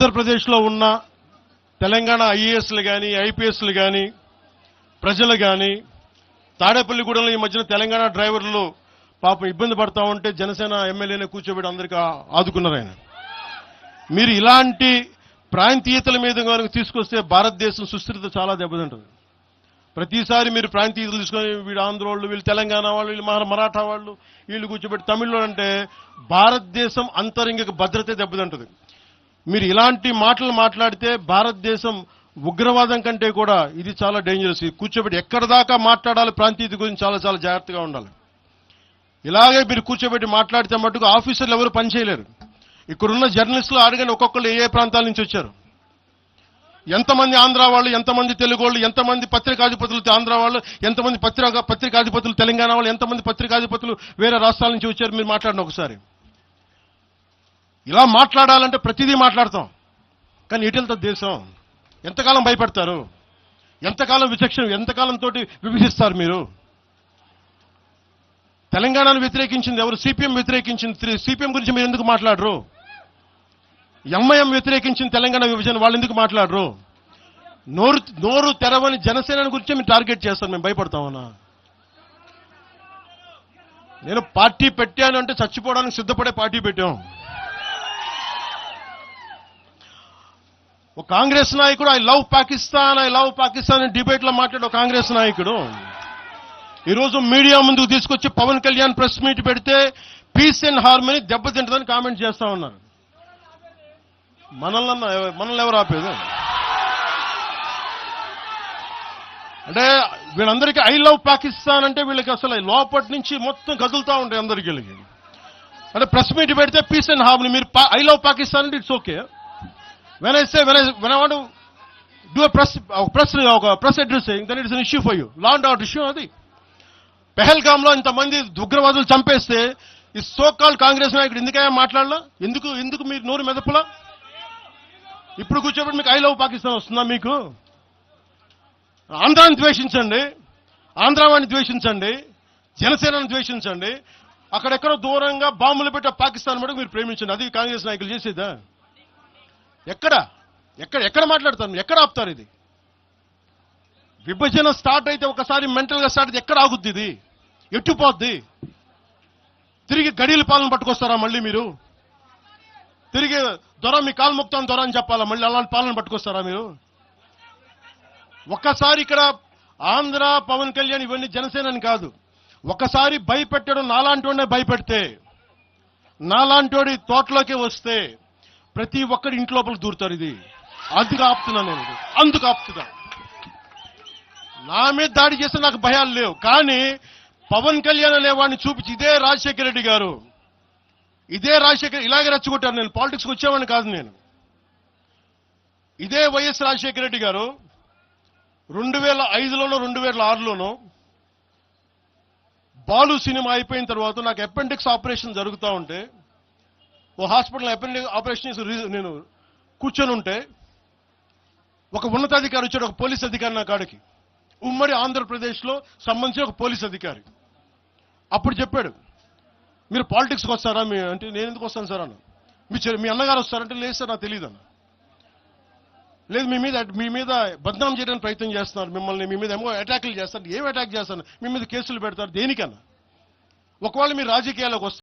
ఆంధ్రప్రదేశ్లో ఉన్న తెలంగాణ ఐఏఎస్లు కానీ ఐపీఎస్లు కానీ ప్రజలు కానీ తాడేపల్లిగూడెంలో ఈ మధ్యన తెలంగాణ డ్రైవర్లు పాపం ఇబ్బంది పడతా ఉంటే జనసేన ఎమ్మెల్యేనే కూర్చోబెట్టి అందరికీ ఆదుకున్నారు ఆయన. మీరు ఇలాంటి ప్రాంతీయతల మీద కనుక తీసుకొస్తే భారతదేశం సుస్థిరత చాలా దెబ్బతింటుంది. ప్రతిసారి మీరు ప్రాంతీయతలు తీసుకొని వీళ్ళు ఆంధ్ర వాళ్ళు, వీళ్ళు తెలంగాణ వాళ్ళు, వీళ్ళు మరాఠా వాళ్ళు, వీళ్ళు కూర్చోబెట్టి తమిళలో అంటే భారతదేశం అంతరంగిక భద్రత దెబ్బతింటుంది. మీరు ఇలాంటి మాటలు మాట్లాడితే భారతదేశం ఉగ్రవాదం కంటే కూడా ఇది చాలా డేంజరస్. కూర్చోబెట్టి ఎక్కడి దాకా మాట్లాడాలి ప్రాంతీయత గురించి చాలా చాలా జాగ్రత్తగా ఉండాలి. ఇలాగే మీరు కూర్చోబెట్టి మాట్లాడితే మటుకు ఆఫీసర్లు ఎవరు పనిచేయలేరు. ఇక్కడున్న జర్నలిస్టులు అడగని ఒక్కొక్కరు ఏ ప్రాంతాల నుంచి వచ్చారు, ఎంతమంది ఆంధ్ర వాళ్ళు, ఎంతమంది తెలుగు వాళ్ళు, ఎంతమంది పత్రికాధిపతులు ఆంధ్ర వాళ్ళు, ఎంతమంది పత్రికాధిపతులు తెలంగాణ వాళ్ళు, ఎంతమంది పత్రికాధిపతులు వేరే రాష్ట్రాల నుంచి వచ్చారు. మీరు మాట్లాడిన ఒకసారి ఇలా మాట్లాడాలంటే ప్రతిదీ మాట్లాడతాం. కానీ ఇటెళ్తా దేశం ఎంతకాలం భయపడతారు, ఎంతకాలం విచక్షణ, ఎంతకాలంతో విభజిస్తారు. మీరు తెలంగాణను వ్యతిరేకించింది ఎవరు? సిపిఎం వ్యతిరేకించింది. సిపిఎం గురించి మీరు ఎందుకు మాట్లాడరు? ఎంఐఎం వ్యతిరేకించింది తెలంగాణ విభజన, వాళ్ళు ఎందుకు మాట్లాడరు? నోరు తెరవని జనసేన గురించి మీరు టార్గెట్ చేస్తారు. మేము భయపడతామన్నా? నేను పార్టీ పెట్టాను అంటే చచ్చిపోవడానికి సిద్ధపడే పార్టీ పెట్టాం. ఒక కాంగ్రెస్ నాయకుడు ఐ లవ్ పాకిస్తాన్ డిబేట్ లో మాట్లాడే ఒక కాంగ్రెస్ నాయకుడు ఈరోజు మీడియా ముందుకు తీసుకొచ్చి పవన్ కళ్యాణ్ ప్రెస్ మీట్ పెడితే పీస్ అండ్ హార్మనీ దెబ్బతింటుందని కామెంట్ చేస్తా ఉన్నారు. మనల్ని ఎవరు ఆపేది? అంటే వీళ్ళందరికీ ఐ లవ్ పాకిస్తాన్ అంటే వీళ్ళకి అసలు లోపటి నుంచి మొత్తం కదులుతూ ఉంటాయి అందరికీ. అంటే ప్రెస్ మీట్ పెడితే పీస్ అండ్ హార్మనీ, మీరు ఐ లవ్ పాకిస్తాన్ అంటే it's okay. When I want to do a press addressing, then it is an issue for you. Law and order issue అది. పెహల్గాంలో ఇంతమంది ఉగ్రవాదులు చంపేస్తే ఈ సోకాల్ కాంగ్రెస్ నాయకుడు ఎందుకయ్యా మాట్లాడలా? ఎందుకు మీరు నోరు మెదపలా? ఇప్పుడు కూర్చోబెట్టి మీకు ఐ లవ్ పాకిస్తాన్ వస్తుందా? మీకు ఆంధ్రాన్ని ద్వేషించండి, ఆంధ్రావాణి ద్వేషించండి, జనసేనను ద్వేషించండి, అక్కడెక్కడో దూరంగా బాంబులు పెట్టే పాకిస్తాన్ మటుకు మీరు ప్రేమించండి. అది కాంగ్రెస్ నాయకులు చేసేదా? ఎక్కడ మాట్లాడతారు? ఎక్కడ ఆపుతారు? ఇది విభజన స్టార్ట్ అయితే ఒకసారి మెంటల్ గా స్టార్ట్ అయితే ఎక్కడ ఆగుద్ది? ఇది ఎట్టుపోద్ది? తిరిగి గడియల పాలన పట్టుకొస్తారా మళ్ళీ మీరు? తిరిగి దొర మీ కాలు మొక్తాను దొర అని చెప్పాలా? మళ్ళీ అలాంటి పాలన పట్టుకొస్తారా మీరు? ఒక్కసారి ఇక్కడ ఆంధ్ర పవన్ కళ్యాణ్ ఇవన్నీ జనసేనని కాదు, ఒకసారి భయపెట్టడం నాలాంటి భయపెడితే, నాలాంటి తోటలోకి వస్తే ప్రతి ఒక్కరి ఇంటి లోపల దూరుతారు. ఇది అందుకు ఆపుతున్నా నేను, అందుకు ఆపుతున్నా. నా మీద దాడి చేస్తే నాకు భయాలు లేవు. కానీ పవన్ కళ్యాణ్ అనేవాడిని చూపించి ఇదే రాజశేఖర రెడ్డి గారు, ఇలాగే రెచ్చగొట్టారు. నేను పాలిటిక్స్కి వచ్చేవాడిని కాదు. నేను ఇదే వైఎస్ రాజశేఖర రెడ్డి గారు 2005లోనో 2006లోనో బాలు సినిమా అయిపోయిన తర్వాత నాకు అపెండిక్స్ ఆపరేషన్ జరుగుతూ ఉంటే ఓ హాస్పిటల్ అపెండిక్స్ ఆపరేషన్ నేను కూర్చొని ఉంటే ఒక ఉన్నతాధికారి వచ్చాడు, ఒక పోలీస్ అధికారి నా కాడికి, ఉమ్మడి ఆంధ్రప్రదేశ్లో సంబంధించిన ఒక పోలీస్ అధికారి. అప్పుడు చెప్పాడు, మీరు పాలిటిక్స్కి వస్తారా? అంటే నేను ఎందుకు వస్తాను సార్ అన్న. మీ అన్నగారు వస్తారంటే లేదు సార్ నాకు తెలియదు అన్న. లేదు మీ మీద బద్నాం చేయడానికి ప్రయత్నం చేస్తున్నారు, మిమ్మల్ని మీ మీద ఏమో అటాక్లు చేస్తారు. ఏం అటాక్ చేస్తాను? మీ మీద కేసులు పెడతారు దేనికన్నా? ఒకవేళ మీరు రాజకీయాల్లోకి వస్తారు